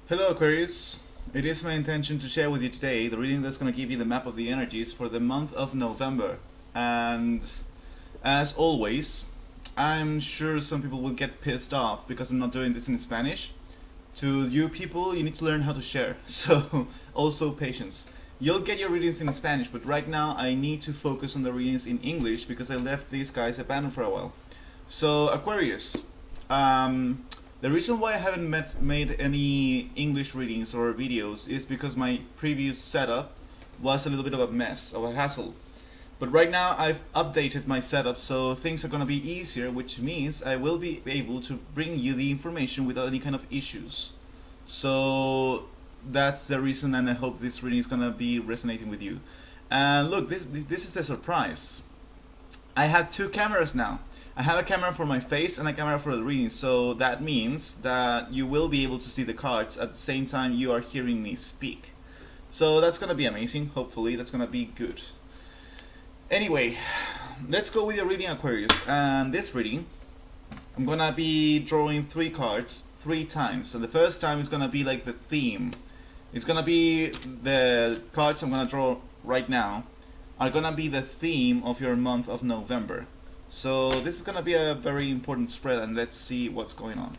Hello Aquarius, it is my intention to share with you today the reading that's going to give you the map of the energies for the month of November. And as always, I'm sure some people will get pissed off because I'm not doing this in Spanish. To you people, you need to learn how to share, so also patience. You'll get your readings in Spanish, but right now I need to focus on the readings in English because I left these guys abandoned for a while. So Aquarius, the reason why I haven't made any English readings or videos is because my previous setup was a little bit of a mess, of a hassle. But right now I've updated my setup so things are gonna be easier, which means I will be able to bring you the information without any kind of issues. So that's the reason, and I hope this reading is gonna be resonating with you. And look, this is the surprise. I have two cameras now. I have a camera for my face and a camera for the reading, so that means that you will be able to see the cards at the same time you are hearing me speak. So that's gonna be amazing, hopefully that's gonna be good. Anyway, let's go with your reading, Aquarius. And this reading, I'm gonna be drawing three cards 3 times. And the first time is gonna be like the theme. It's gonna be the cards I'm gonna draw right now are gonna be the theme of your month of November. So this is gonna be a very important spread, and let's see what's going on.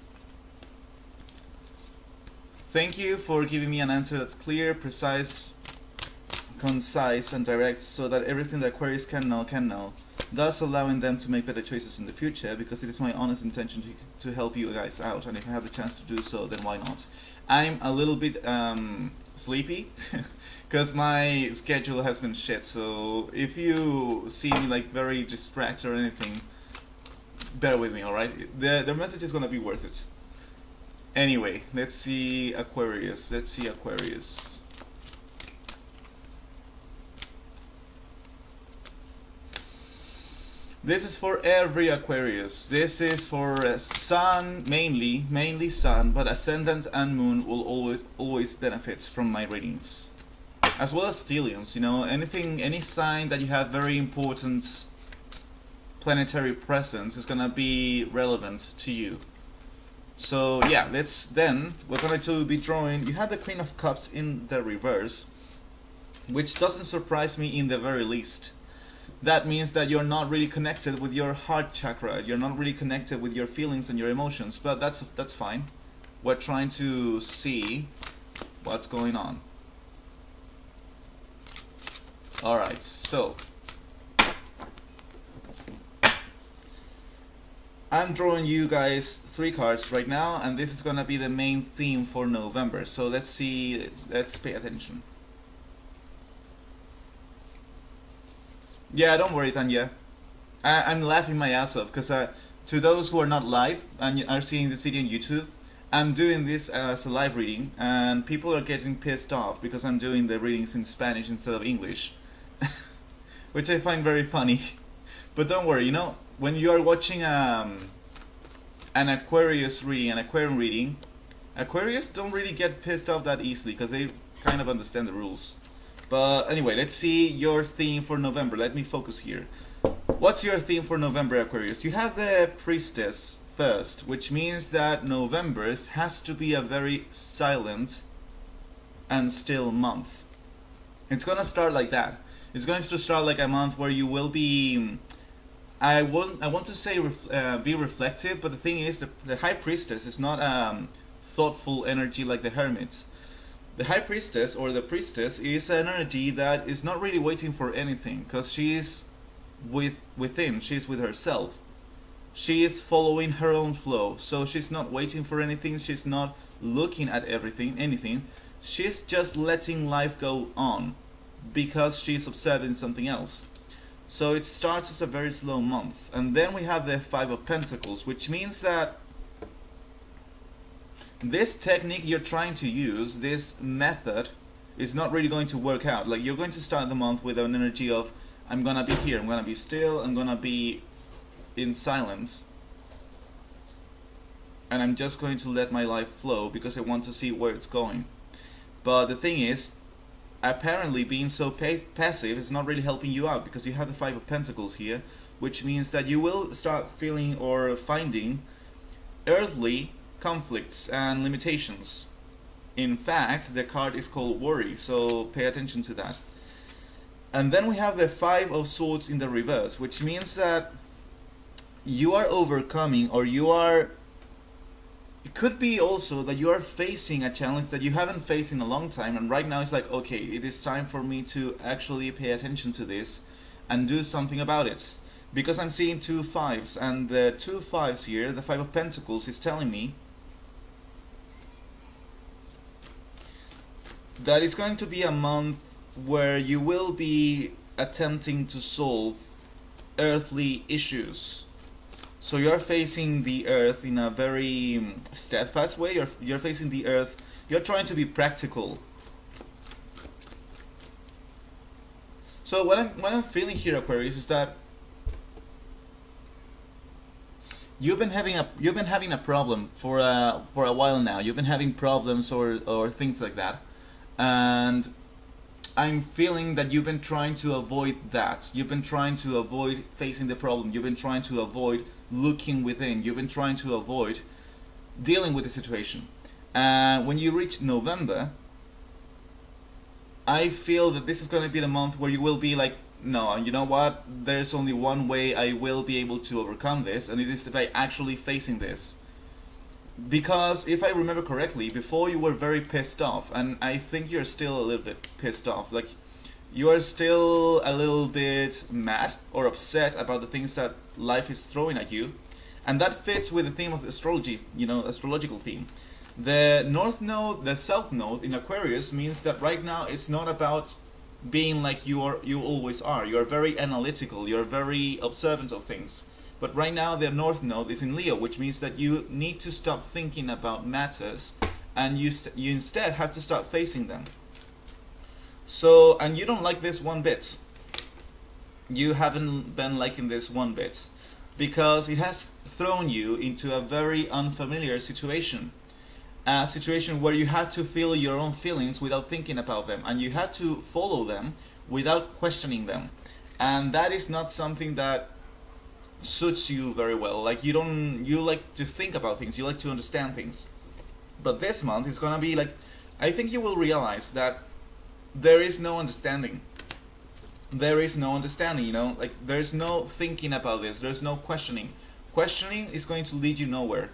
Thank you for giving me an answer that's clear, precise, concise, and direct, so that everything that Aquarius can know, thus allowing them to make better choices in the future, because it is my honest intention to help you guys out, and if I have the chance to do so, then why not? I'm a little bit sleepy because my schedule has been shit, so if you see me like very distracted or anything, bear with me, alright? The message is gonna be worth it. Anyway, let's see Aquarius. This is for every Aquarius. This is for Sun, mainly Sun, but Ascendant and Moon will always benefit from my readings. As well as stelliums, you know, any sign that you have very important planetary presence is gonna be relevant to you. So yeah, we're going to be drawing, you have the Queen of Cups in the reverse, which doesn't surprise me in the very least. That means that you're not really connected with your heart chakra, you're not really connected with your feelings and your emotions, but that's fine. We're trying to see what's going on. Alright, so I'm drawing you guys 3 cards right now, and this is gonna be the main theme for November. So let's see, let's pay attention. Yeah, don't worry, Tanya. I'm laughing my ass off because to those who are not live and are seeing this video on YouTube, I'm doing this as a live reading, and people are getting pissed off because I'm doing the readings in Spanish instead of English, which I find very funny. But don't worry, you know, when you are watching an Aquarius reading, an Aquarian reading, Aquarius don't really get pissed off that easily because they kind of understand the rules. But anyway, let's see your theme for November. Let me focus here. What's your theme for November, Aquarius? You have the Priestess first, which means that November has to be a very silent and still month. It's gonna start like that. It's going to start like a month where you will be, I want to say be reflective, but the thing is, the High Priestess is not thoughtful energy like the Hermit. The High Priestess or the Priestess is an energy that is not really waiting for anything, because she is within, she's with herself. She is following her own flow, so she's not waiting for anything, she's not looking at anything. She's just letting life go on, because she's observing something else. So it starts as a very slow month. And then we have the 5 of Pentacles, which means that this technique you're trying to use, this method, is not really going to work out. Like, you're going to start the month with an energy of, I'm gonna be here, I'm gonna be still, I'm gonna be in silence, and I'm just going to let my life flow because I want to see where it's going. But the thing is, apparently being so passive is not really helping you out, because you have the 5 of Pentacles here, which means that you will start feeling or finding earthly conflicts and limitations. In fact, the card is called Worry, so pay attention to that. And then we have the Five of Swords in the reverse, which means that you are overcoming, or you are... It could be also that you are facing a challenge that you haven't faced in a long time, and right now it's like, okay, it is time for me to actually pay attention to this and do something about it. Because I'm seeing two fives, and the two fives here, the Five of Pentacles, is telling me that it's going to be a month where you will be attempting to solve earthly issues. So you're facing the earth in a very steadfast way. You're facing the earth. You're trying to be practical. So what I'm feeling here, Aquarius, is that you've been having a problem for a while now. You've been having problems or things like that, and I'm feeling that you've been trying to avoid that. You've been trying to avoid facing the problem. You've been trying to avoid looking within. You've been trying to avoid dealing with the situation. When you reach November, I feel that this is going to be the month where you will be like, no, you know what? There's only one way I will be able to overcome this, and it is by actually facing this. Because if I remember correctly, before you were very pissed off, and I think you're still a little bit pissed off. Like, you are still a little bit mad or upset about the things that life is throwing at you, and that fits with the theme of astrology, you know, astrological theme. The North Node, the South Node in Aquarius means that right now it's not about being like you always are. You are very analytical. You are very observant of things. But right now the North Node is in Leo, which means that you need to stop thinking about matters, and you instead have to start facing them. So, and you don't like this one bit. You haven't been liking this one bit, because it has thrown you into a very unfamiliar situation. A situation where you had to feel your own feelings without thinking about them, and you had to follow them without questioning them. And that is not something that suits you very well. Like, you like to think about things, you like to understand things. But this month is gonna be like, I think you will realize that there is no understanding. There is no understanding, you know, like there's no thinking about this, there's no questioning. Questioning is going to lead you nowhere.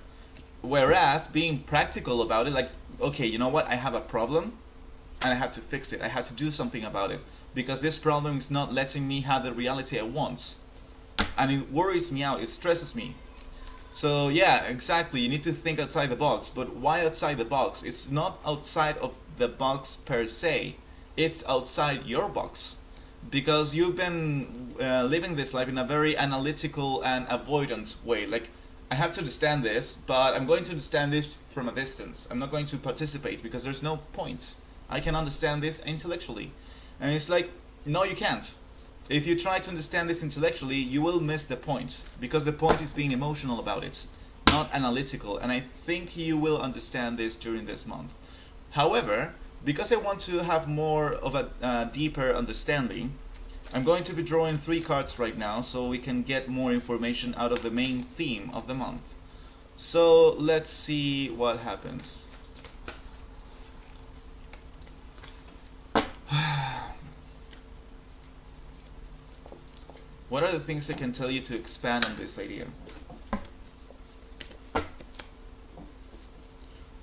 Whereas being practical about it, like, okay, you know what, I have a problem and I have to fix it, I have to do something about it, because this problem is not letting me have the reality I want. And it worries me out, it stresses me. So yeah, exactly, you need to think outside the box. But why outside the box? It's not outside of the box per se, it's outside your box. Because you've been living this life in a very analytical and avoidant way. Like, I have to understand this, but I'm going to understand this from a distance. I'm not going to participate because there's no point. I can understand this intellectually. And it's like, no, you can't. If you try to understand this intellectually, you will miss the point, because the point is being emotional about it, not analytical. And I think you will understand this during this month. However, because I want to have more of a deeper understanding, I'm going to be drawing 3 cards right now so we can get more information out of the main theme of the month. So let's see what happens. What are the things I can tell you to expand on this idea?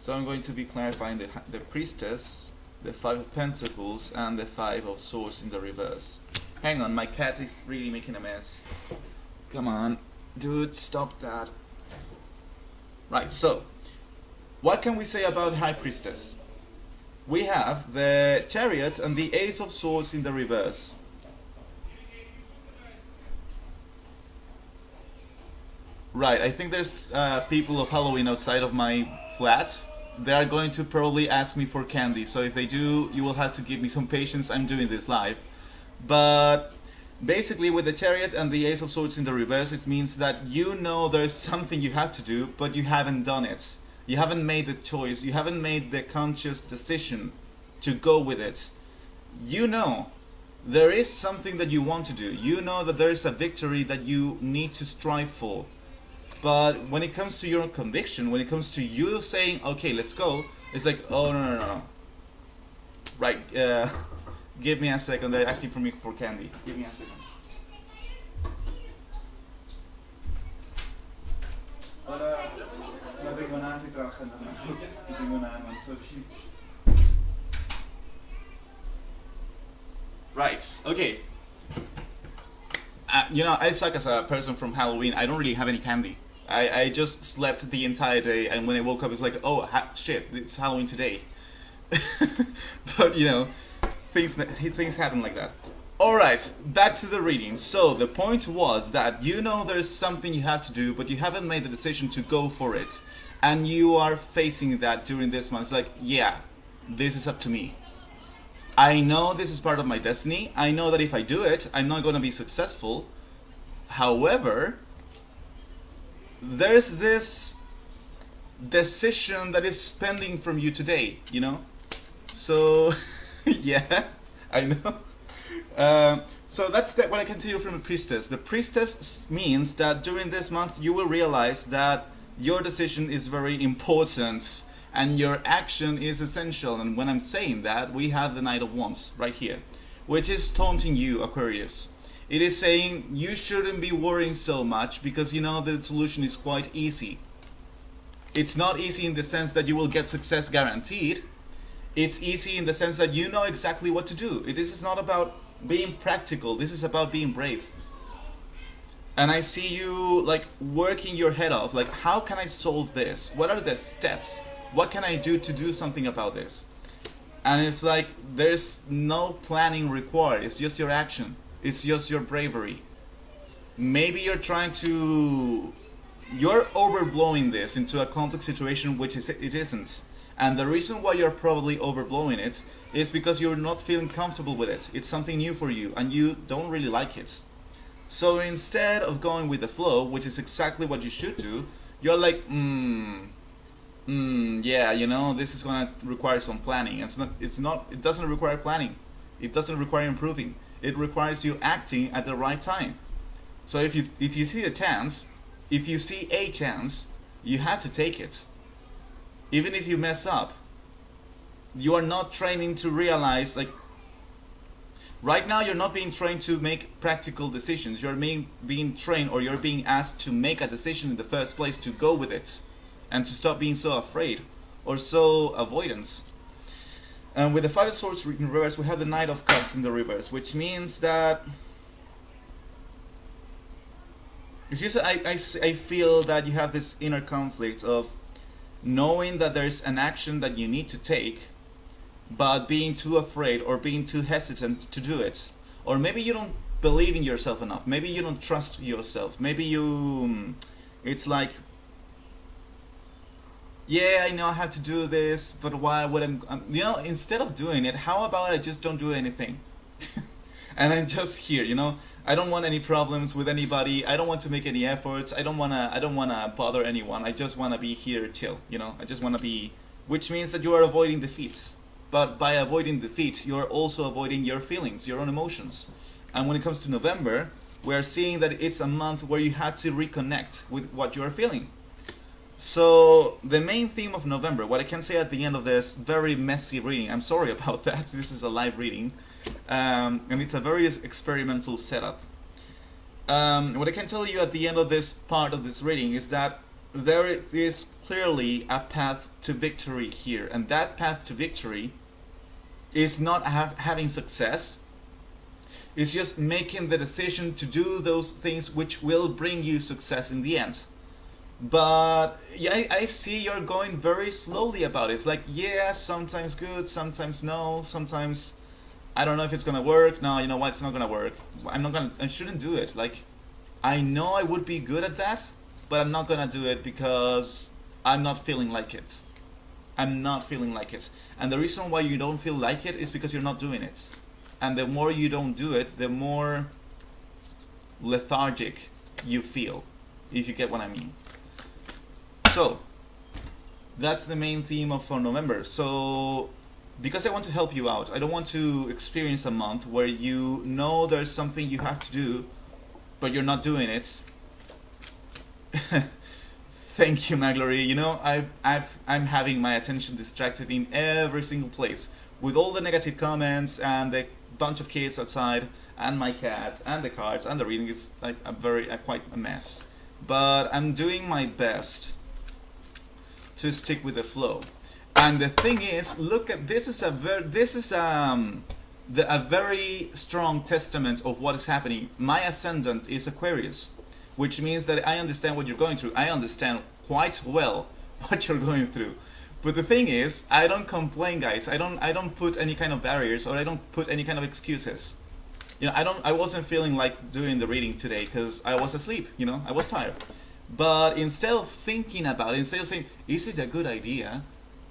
So I'm going to be clarifying the Priestess, the Five of Pentacles, and the Five of Swords in the reverse. Hang on, my cat is really making a mess. Come on, dude, stop that. Right, so, what can we say about High Priestess? We have the Chariot and the Ace of Swords in the reverse. Right, I think there's people of Halloween outside of my flat. They are going to probably ask me for candy, so if they do, you will have to give me some patience. I'm doing this live. But basically, with the Chariot and the Ace of Swords in the reverse, it means that you know there's something you have to do, but you haven't done it. You haven't made the choice, you haven't made the conscious decision to go with it. You know there is something that you want to do. You know that there is a victory that you need to strive for. But when it comes to your conviction, when it comes to you saying, okay, let's go, It's like, oh no. Right, give me a second. They're asking for me for candy. Give me a second. Ahora no tengo nada, estoy trabajando, no tengo nada más. Right, okay. You know, I suck as a person from Halloween. I don't really have any candy. I just slept the entire day, and when I woke up, it's like, oh, shit, it's Halloween today. But, you know, things happen like that. Alright, back to the reading. So, the point was that you know there's something you have to do, but you haven't made the decision to go for it. And you are facing that during this month. It's like, yeah, this is up to me. I know this is part of my destiny. I know that if I do it, I'm not going to be successful. However, there's this decision that is pending from you today, you know? So, yeah, I know. So that's what I can tell you from the priestess. The priestess means that during this month you will realize that your decision is very important and your action is essential. And when I'm saying that, we have the Knight of Wands right here, which is taunting you, Aquarius. It is saying you shouldn't be worrying so much because you know the solution is quite easy. It's not easy in the sense that you will get success guaranteed. It's easy in the sense that you know exactly what to do. This is not about being practical. This is about being brave. And I see you like working your head off. Like, how can I solve this? What are the steps? What can I do to do something about this? And it's like there's no planning required. It's just your action. It's just your bravery. Maybe you're overblowing this into a complex situation, which it isn't. And the reason why you're probably overblowing it is because you're not feeling comfortable with it. It's something new for you and you don't really like it. So instead of going with the flow, which is exactly what you should do, you're like, yeah, you know, this is gonna require some planning. It doesn't require planning. It doesn't require improving. It requires you acting at the right time. So if you see a chance, you have to take it. Even if you mess up, you are not training to realize, like, right now you're not being trained to make practical decisions. You're being trained, or you're being asked to make a decision in the first place, to go with it and to stop being so afraid or so avoidance. And with the Five of Swords in reverse, we have the Knight of Cups in the reverse, which means that it's just I feel that you have this inner conflict of knowing that there's an action that you need to take, but being too afraid or being too hesitant to do it. Or maybe you don't believe in yourself enough. Maybe you don't trust yourself. Maybe it's like, yeah, I know I have to do this, but why would you know, instead of doing it, how about I just don't do anything? And I'm just here, you know. I don't want any problems with anybody. I don't want to make any efforts. I don't wanna bother anyone. I just wanna be here chill, you know. I just wanna be, which means that you are avoiding defeat. But by avoiding defeat, you are also avoiding your feelings, your own emotions. And when it comes to November, we are seeing that it's a month where you have to reconnect with what you are feeling. So the main theme of November, what I can say at the end of this very messy reading, I'm sorry about that, this is a live reading, and it's a very experimental setup. What I can tell you at the end of this part of this reading is that there is clearly a path to victory here, and that path to victory is not having success. It's just making the decision to do those things which will bring you success in the end. But yeah, I see you're going very slowly about it. It's like, yeah, sometimes good, sometimes no, sometimes I don't know if it's gonna work. No, you know what, it's not gonna work. I shouldn't do it. Like, I know I would be good at that, but I'm not gonna do it because I'm not feeling like it. I'm not feeling like it. And the reason why you don't feel like it is because you're not doing it. And the more you don't do it, the more lethargic you feel, if you get what I mean. So, that's the main theme for November. So, because I want to help you out, I don't want to experience a month where you know there's something you have to do, but you're not doing it. Thank you, Maglory. You know, I'm having my attention distracted in every single place with all the negative comments and the bunch of kids outside and my cat and the cards and the reading is like quite a mess. But I'm doing my best to stick with the flow. And the thing is, look at this is a very strong testament of what is happening. My ascendant is Aquarius, which means that I understand what you're going through. I understand quite well what you're going through. But the thing is, I don't complain, guys. I don't put any kind of barriers, or I don't put any kind of excuses. You know, I wasn't feeling like doing the reading today because I was asleep, you know, I was tired. But instead of thinking about it, instead of saying, is it a good idea?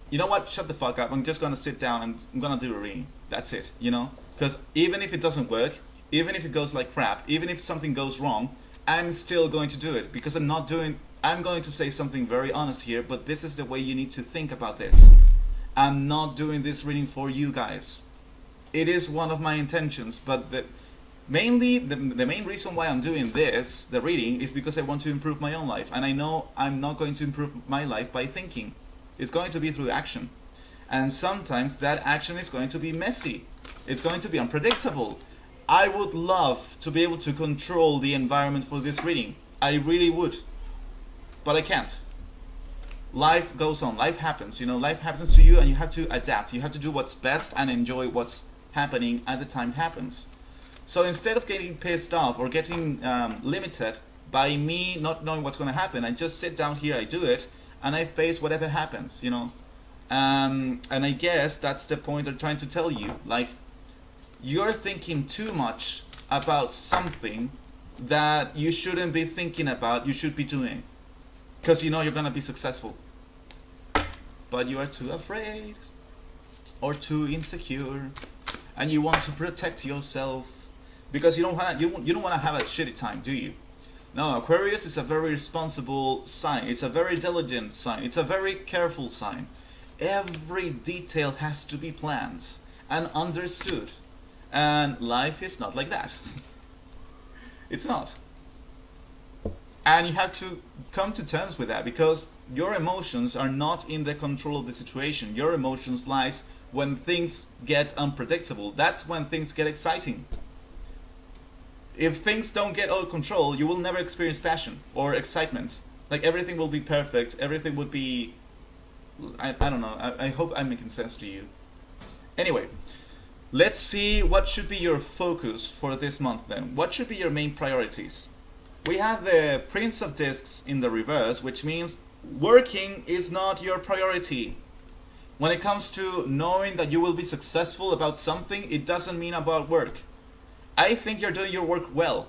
You know what, shut the fuck up, I'm just gonna sit down and I'm gonna do a reading. That's it, you know? Because even if it doesn't work, even if it goes like crap, even if something goes wrong, I'm still going to do it because I'm going to say something very honest here, but this is the way you need to think about this. I'm not doing this reading for you guys. It is one of my intentions, but the main reason why I'm doing this, the reading, is because I want to improve my own life. And I know I'm not going to improve my life by thinking. It's going to be through action. And sometimes that action is going to be messy. It's going to be unpredictable. I would love to be able to control the environment for this reading. I really would. But I can't. Life goes on. Life happens. You know, life happens to you and you have to adapt. You have to do what's best and enjoy what's happening at the time it happens. So instead of getting pissed off or getting limited by me not knowing what's going to happen, I just sit down here, I do it, and I face whatever happens, you know. And I guess that's the point I'm trying to tell you. Like, you're thinking too much about something that you shouldn't be thinking about, you should be doing. Because you know you're going to be successful. But you are too afraid or too insecure. And you want to protect yourself because you don't want to have a shitty time, do you? No, Aquarius is a very responsible sign. It's a very diligent sign. It's a very careful sign. Every detail has to be planned and understood. And life is not like that. It's not. And you have to come to terms with that because your emotions are not in the control of the situation. Your emotions lies when things get unpredictable. That's when things get exciting. If things don't get out of control, you will never experience passion or excitement. Like, everything will be perfect, everything would be... I don't know, I hope I'm making sense to you. Anyway, let's see what should be your focus for this month then. What should be your main priorities? We have the Prince of Discs in the reverse, which means working is not your priority. When it comes to knowing that you will be successful about something, it doesn't mean about work. I think you're doing your work well.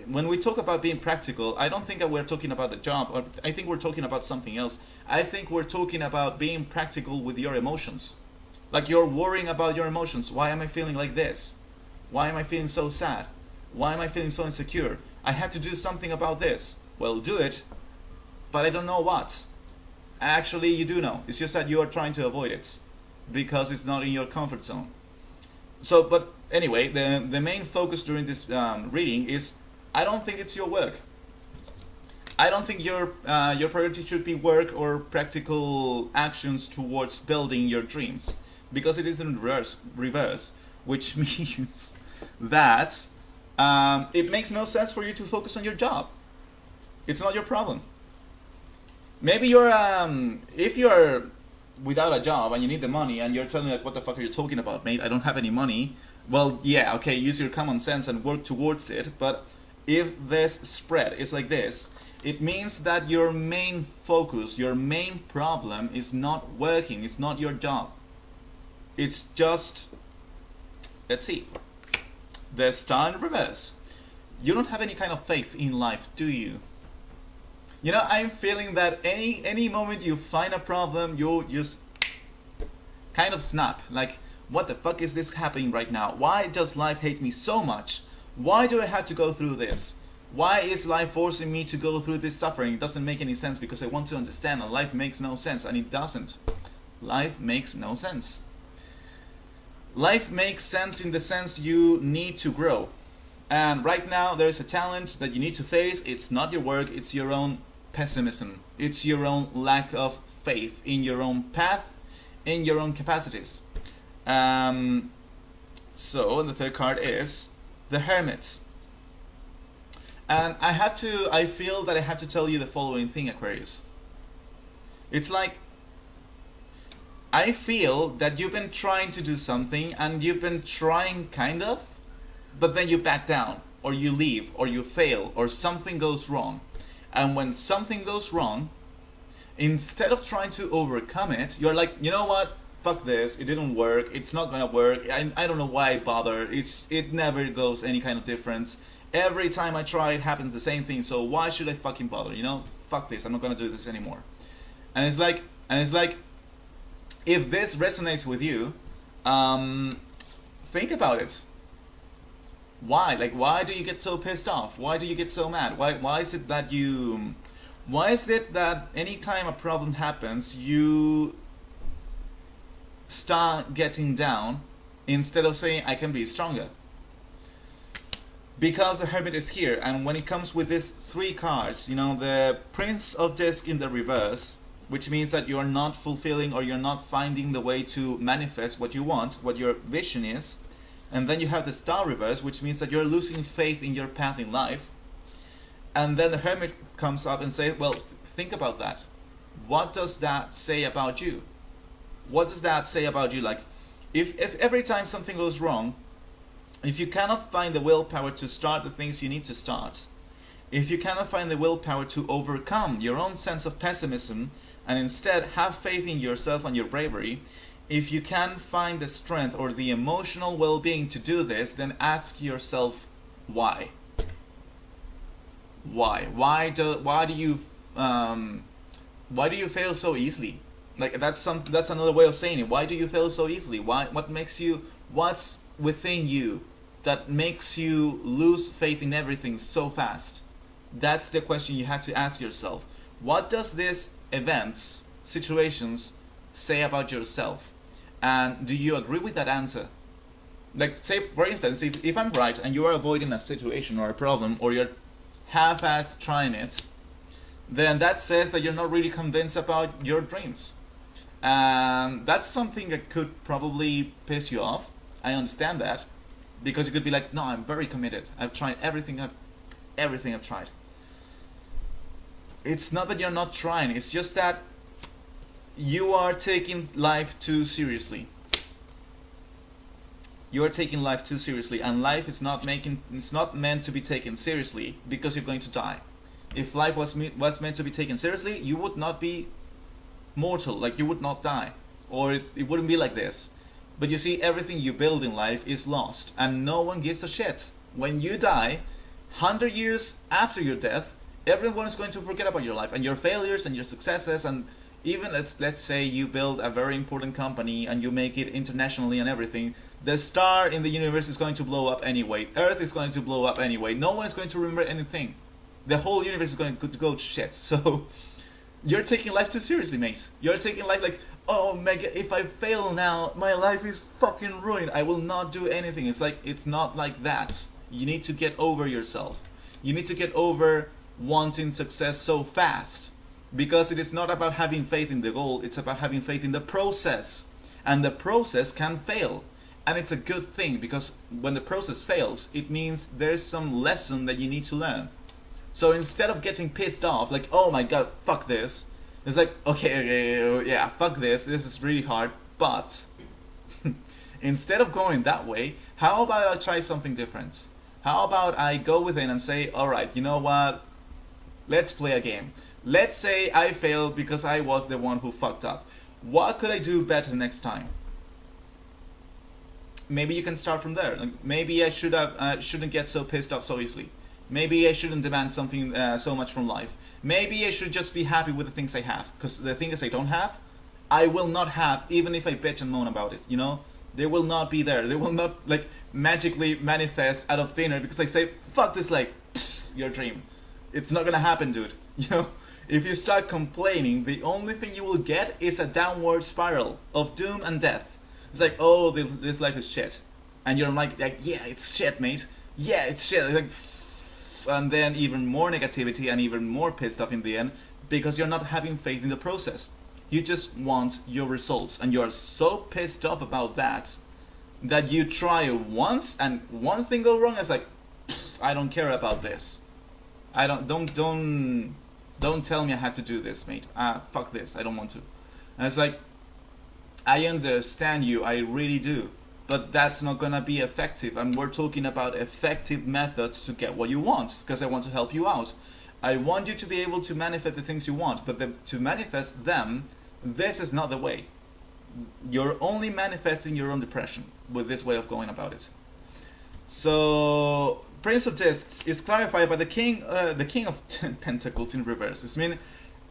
When we talk about being practical, I don't think that we're talking about the job, or I think we're talking about something else. I think we're talking about being practical with your emotions. Like, you're worrying about your emotions. Why am I feeling like this? Why am I feeling so sad? Why am I feeling so insecure? I have to do something about this. Well, do it, but I don't know what. Actually, you do know. It's just that you are trying to avoid it because it's not in your comfort zone. So, but anyway, the main focus during this reading is, I don't think it's your work. I don't think your priority should be work or practical actions towards building your dreams, because it is in reverse, which means that it makes no sense for you to focus on your job. It's not your problem. Maybe you're if you're without a job and you need the money and you're telling me, like, what the fuck are you talking about, mate? I don't have any money. Well, yeah, okay, use your common sense and work towards it. But if this spread is like this, it means that your main focus, your main problem is not working. It's not your job. It's just, let's see, the Star in reverse. You don't have any kind of faith in life, do you? You know, I'm feeling that any moment you find a problem, you'll just kind of snap. Like, what the fuck is this happening right now? Why does life hate me so much? Why do I have to go through this? Why is life forcing me to go through this suffering? It doesn't make any sense because I want to understand, and life makes no sense, and it doesn't. Life makes no sense. Life makes sense in the sense you need to grow. And right now there is a challenge that you need to face. It's not your work, it's your own pessimism. It's your own lack of faith in your own path, in your own capacities. So the third card is the Hermit. And I feel that I have to tell you the following thing, Aquarius. It's like, I feel that you've been trying to do something and you've been trying kind of, but then you back down, or you leave, or you fail, or something goes wrong. And when something goes wrong, instead of trying to overcome it, you're like, you know what? Fuck this, it didn't work, it's not gonna work, I don't know why I bother, it never goes any kind of difference. Every time I try it happens the same thing, so why should I fucking bother, you know? Fuck this, I'm not gonna do this anymore. And it's like, if this resonates with you, think about it. Why? Like, why do you get so pissed off? Why do you get so mad? Why is it that anytime a problem happens, you start getting down instead of saying, I can be stronger? Because the Hermit is here, and when it comes with these three cards, you know, the Prince of Disc in the reverse, which means that you are not fulfilling or you're not finding the way to manifest what you want, what your vision is. And then you have the Star reverse, which means that you're losing faith in your path in life. And then the Hermit comes up and says, well, think about that. What does that say about you? What does that say about you? Like, if every time something goes wrong, if you cannot find the willpower to start the things you need to start, if you cannot find the willpower to overcome your own sense of pessimism and instead have faith in yourself and your bravery, if you can't find the strength or the emotional well-being to do this, then ask yourself why. Why? Why do you fail so easily? Like, that's another way of saying it. Why do you fail so easily? What's within you that makes you lose faith in everything so fast? That's the question you have to ask yourself. What does these events, situations, say about yourself? And do you agree with that answer? Like, say, for instance, if I'm right and you are avoiding a situation or a problem, or you're half-assed trying it, then that says that you're not really convinced about your dreams. And that's something that could probably piss you off. I understand that. Because you could be like, no, I'm very committed. I've tried everything I've tried. It's not that you're not trying, it's just that you are taking life too seriously. You are taking life too seriously, and life is not meant to be taken seriously because you're going to die. If life was meant to be taken seriously, you would not be mortal, like you would not die, or it wouldn't be like this. But you see, everything you build in life is lost, and no one gives a shit. When you die, 100 years after your death, everyone is going to forget about your life and your failures and your successes. And even let's say you build a very important company and you make it internationally and everything, the star in the universe is going to blow up anyway. Earth is going to blow up anyway. No one is going to remember anything. The whole universe is going to go to shit. So you're taking life too seriously, mate. You're taking life like, oh mega, if I fail now, my life is fucking ruined. I will not do anything. It's like, it's not like that. You need to get over yourself. You need to get over wanting success so fast. Because it is not about having faith in the goal, it's about having faith in the process. And the process can fail. And it's a good thing, because when the process fails, it means there's some lesson that you need to learn. So instead of getting pissed off, like, oh my god, fuck this, it's like, okay, yeah, fuck this is really hard, but instead of going that way, how about I try something different? How about I go within and say, alright, you know what, let's play a game. Let's say I failed because I was the one who fucked up. What could I do better next time? Maybe you can start from there. Like, maybe I shouldn't get so pissed off so easily. Maybe I shouldn't demand something so much from life. Maybe I should just be happy with the things I have. Because the things I don't have, I will not have, even if I bitch and moan about it, you know? They will not be there. They will not, like, magically manifest out of thin air because I say, fuck this, like, your dream. It's not gonna happen, dude. You know? If you start complaining, the only thing you will get is a downward spiral of doom and death. It's like, oh, this life is shit. And you're like, yeah, it's shit, mate. Yeah, it's shit. Like, and then even more negativity and even more pissed off in the end, because you're not having faith in the process. You just want your results, and you're so pissed off about that that you try once and one thing go wrong. It's like, I don't care about this. Don't tell me I have to do this, mate. Fuck this. I don't want to. And it's like, I understand you, I really do, but that's not gonna be effective. And we're talking about effective methods to get what you want, because I want to help you out. I want you to be able to manifest the things you want, but to manifest them, this is not the way. You're only manifesting your own depression with this way of going about it. So, Prince of Discs is clarified by the King of Pentacles in reverse. It's mean,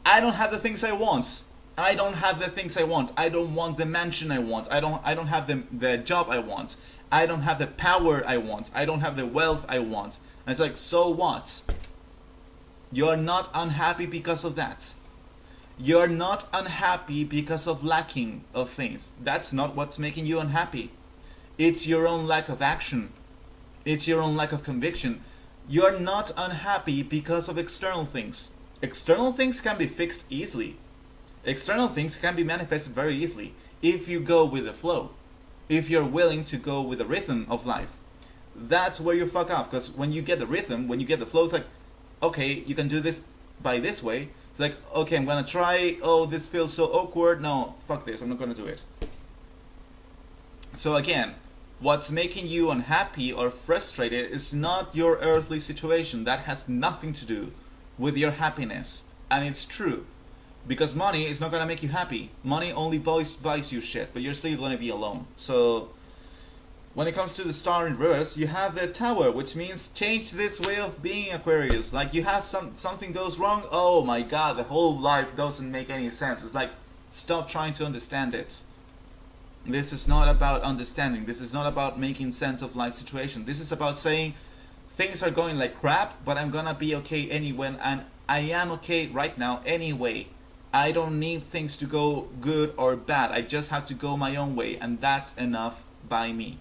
I don't have the things I want. I don't have the things I want. I don't want the mansion I want. I don't have the job I want. I don't have the power I want. I don't have the wealth I want. And it's like, so what? You're not unhappy because of that. You're not unhappy because of lacking of things. That's not what's making you unhappy. It's your own lack of action. It's your own lack of conviction. You're not unhappy because of external things. External things can be fixed easily. External things can be manifested very easily if you go with the flow, if you're willing to go with the rhythm of life. That's where you fuck up, because when you get the rhythm, when you get the flow, it's like, okay, you can do this by this way. It's like, okay, I'm gonna try, oh, this feels so awkward, no, fuck this, I'm not gonna do it. So again, what's making you unhappy or frustrated is not your earthly situation. That has nothing to do with your happiness, and it's true. Because money is not gonna make you happy. Money only buys you shit, but you're still gonna be alone. So, when it comes to the star in reverse, you have the Tower, which means change this way of being, Aquarius. Like, you have something goes wrong, oh my god, the whole life doesn't make any sense. It's like, stop trying to understand it. This is not about understanding. This is not about making sense of life situation. This is about saying, things are going like crap, but I'm gonna be okay anyway, and I am okay right now anyway. I don't need things to go good or bad. I just have to go my own way, and that's enough by me.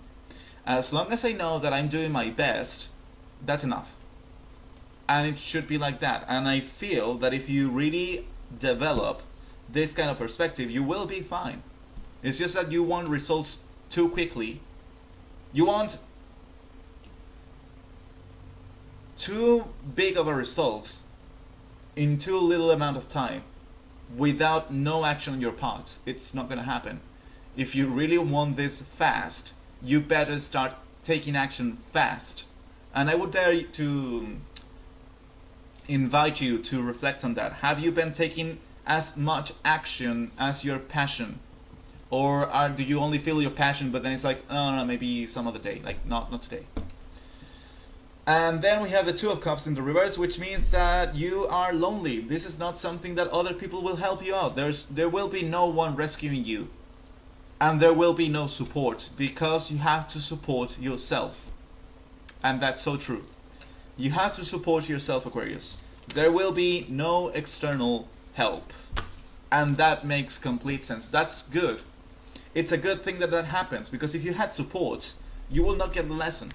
As long as I know that I'm doing my best, that's enough. And it should be like that. And I feel that if you really develop this kind of perspective, you will be fine. It's just that you want results too quickly. You want too big of a result in too little amount of time, without no action on your part. It's not gonna happen. If you really want this fast, you better start taking action fast. And I would dare to invite you to reflect on that. Have you been taking as much action as your passion? Or do you only feel your passion, but then it's like, oh no, maybe some other day, like not today. And then we have the Two of Cups in the reverse, which means that you are lonely. This is not something that other people will help you out. There will be no one rescuing you. And there will be no support, because you have to support yourself. And that's so true. You have to support yourself, Aquarius. There will be no external help. And that makes complete sense. That's good. It's a good thing that happens, because if you had support, you will not get the lesson.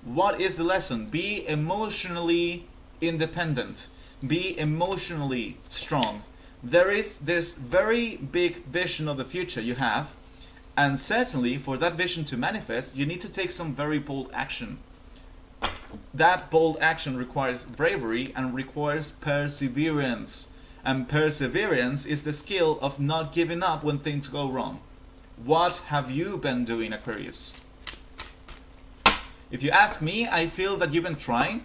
What is the lesson? Be emotionally independent. Be emotionally strong. There is this very big vision of the future you have, and certainly for that vision to manifest, you need to take some very bold action. That bold action requires bravery and requires perseverance. And perseverance is the skill of not giving up when things go wrong. What have you been doing, Aquarius? If you ask me, I feel that you've been trying.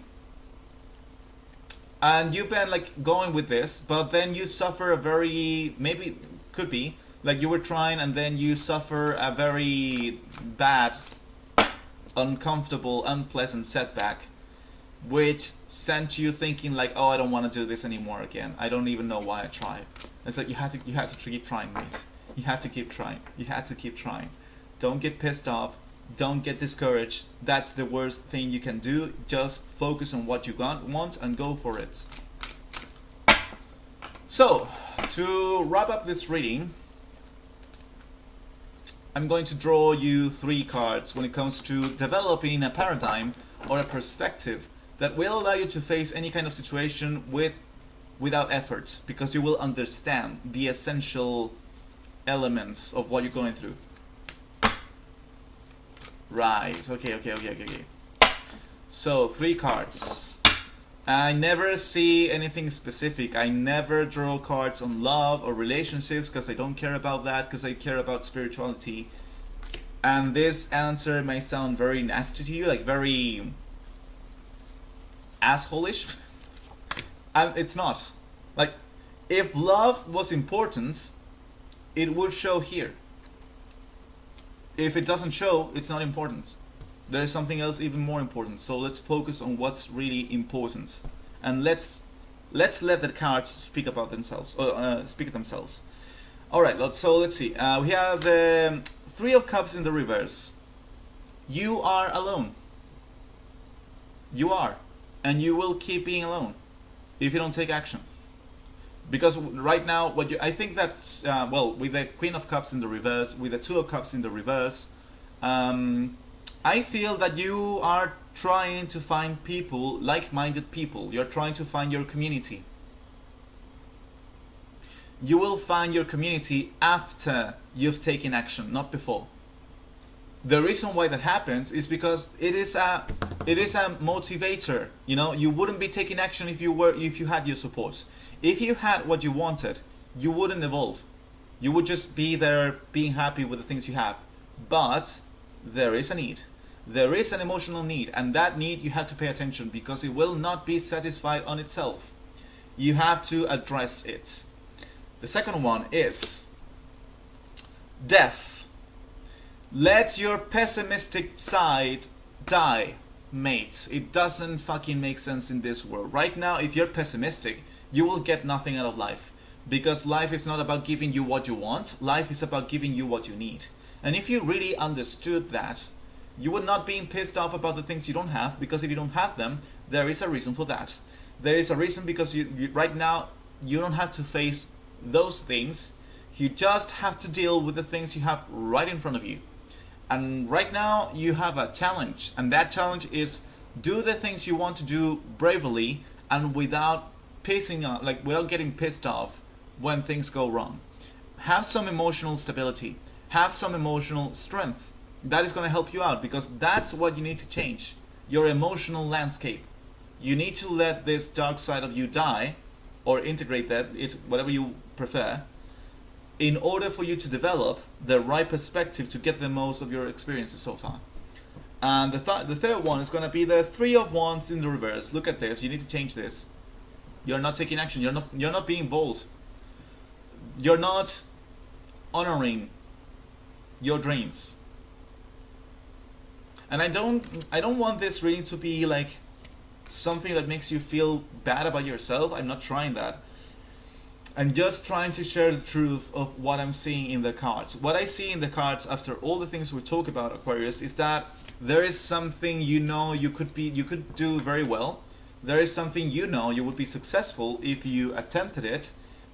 And you've been like going with this, but then you suffer a very, maybe, could be, like you were trying and then you suffer a very bad, uncomfortable, unpleasant setback, which sent you thinking like, oh, I don't want to do this anymore again. I don't even know why I tried. It's like you had to keep trying, mate. You had to keep trying. You had to keep trying. Don't get pissed off. Don't get discouraged. That's the worst thing you can do. Just focus on what you want and go for it. So, to wrap up this reading, I'm going to draw you 3 cards when it comes to developing a paradigm or a perspective that will allow you to face any kind of situation without effort, because you will understand the essential elements of what you're going through. Right, okay. So, 3 cards. I never see anything specific. I never draw cards on love or relationships because I don't care about that, because I care about spirituality. And this answer may sound very nasty to you, like very asshole-ish. And it's not. Like, if love was important, it would show here. If it doesn't show, it's not important. There is something else even more important. So let's focus on what's really important, and let's let the cards speak about themselves. Speak themselves. All right. So let's see. We have the 3 of Cups in the reverse. You are alone. You are, and you will keep being alone if you don't take action. Because right now, I think that's well, with the Queen of Cups in the reverse, with the 2 of Cups in the reverse. I feel that you are trying to find people, like-minded people. You're trying to find your community. You will find your community after you've taken action, not before. The reason why that happens is because it is a motivator. You know, you wouldn't be taking action if you had your support. If you had what you wanted, you wouldn't evolve. You would just be there being happy with the things you have. But there is a need. There is an emotional need, and that need you have to pay attention, because it will not be satisfied on itself. You have to address it. The second one is death. Let your pessimistic side die, mate. It doesn't fucking make sense in this world. Right now, if you're pessimistic, you will get nothing out of life. Because life is not about giving you what you want. Life is about giving you what you need. And if you really understood that, you would not be pissed off about the things you don't have, because if you don't have them, there is a reason for that. There is a reason because right now, you don't have to face those things. You just have to deal with the things you have right in front of you. And right now, you have a challenge. And that challenge is do the things you want to do bravely and without without getting pissed off when things go wrong. Have some emotional stability. Have some emotional strength. That is going to help you out, because that's what you need to change. Your emotional landscape. You need to let this dark side of you die, or integrate that, it's whatever you prefer, in order for you to develop the right perspective to get the most of your experiences so far. And the third one is going to be the 3 of Wands in the reverse. Look at this. You need to change this. You're not taking action. You're not being bold. You're not honoring your dreams. And I don't want this reading to be like something that makes you feel bad about yourself. I'm not trying that. I'm just trying to share the truth of what I'm seeing in the cards. What I see in the cards after all the things we talk about, Aquarius, is that there is something you could do very well. There is something you would be successful if you attempted it,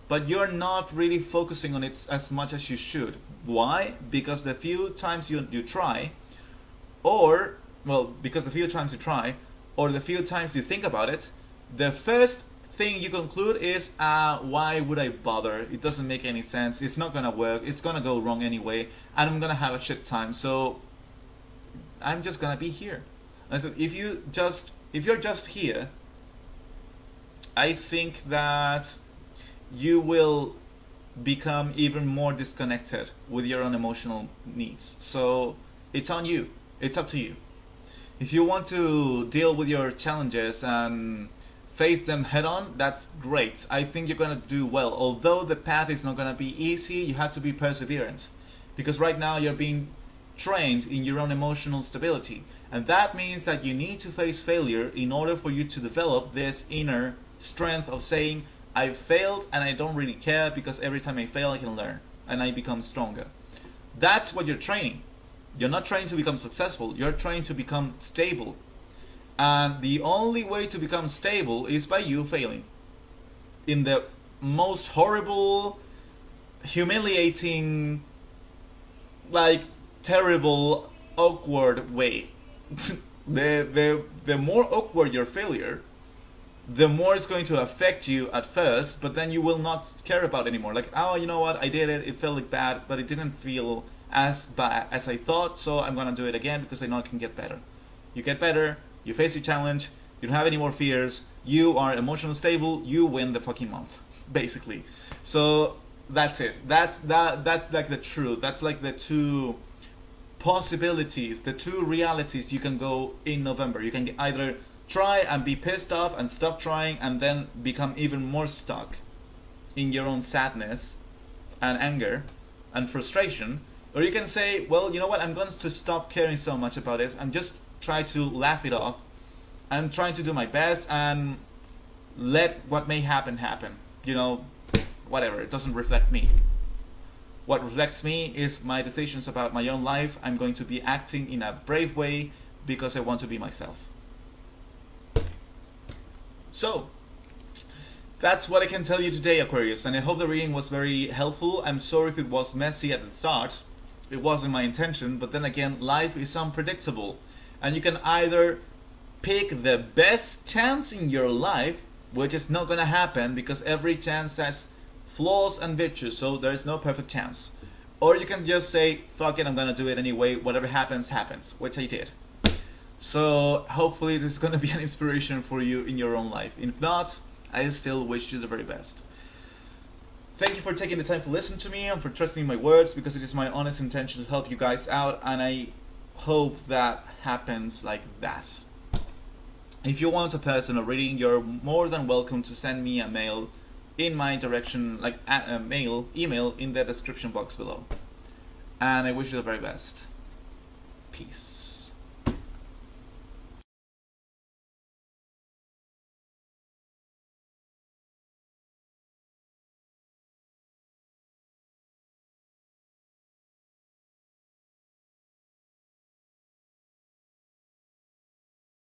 but you're not really focusing on it as much as you should. Why? Because the few times you try, or the few times you think about it, the first thing you conclude is, why would I bother? It doesn't make any sense. It's not gonna work. It's gonna go wrong anyway, and I'm gonna have a shit time. So I'm just gonna be here. And so if you're just here, I think that you will become even more disconnected with your own emotional needs. So it's on you. It's up to you. If you want to deal with your challenges and face them head on, that's great. I think you're going to do well. Although the path is not going to be easy, you have to be perseverant. Because right now you're being trained in your own emotional stability. And that means that you need to face failure in order for you to develop this inner strength of saying, I failed and I don't really care, because every time I fail I can learn and I become stronger. That's what you're training. You're not trying to become successful, you're trying to become stable. And the only way to become stable is by you failing. In the most horrible, humiliating, terrible, awkward way. the more awkward your failure, the more it's going to affect you at first, but then you will not care about it anymore. Like, oh, you know what, I did it, it felt like bad, but it didn't feel as bad as I thought, so I'm gonna do it again because I know I can get better. You get better, you face your challenge, you don't have any more fears, you are emotionally stable, you win the fucking month, basically. So that's it. That's like the truth. That's like the two possibilities, the two realities you can go in November. You can either try and be pissed off and stop trying and then become even more stuck in your own sadness and anger and frustration, or you can say, well, you know what, I'm going to stop caring so much about this and just try to laugh it off. I'm trying to do my best and let what may happen happen. You know, whatever, it doesn't reflect me. What reflects me is my decisions about my own life. I'm going to be acting in a brave way because I want to be myself. So, that's what I can tell you today, Aquarius, and I hope the reading was very helpful. I'm sorry if it was messy at the start. It wasn't my intention, but then again, life is unpredictable. And you can either pick the best chance in your life, which is not gonna happen because every chance has flaws and virtues, so there's no perfect chance. Or you can just say, fuck it, I'm gonna do it anyway, whatever happens, happens, which I did. So hopefully this is going to be an inspiration for you in your own life. If not, I still wish you the very best. Thank you for taking the time to listen to me and for trusting my words, because it is my honest intention to help you guys out, and I hope that happens like that. If you want a personal reading, you're more than welcome to send me a mail in my direction, like a email in the description box below. And I wish you the very best. Peace.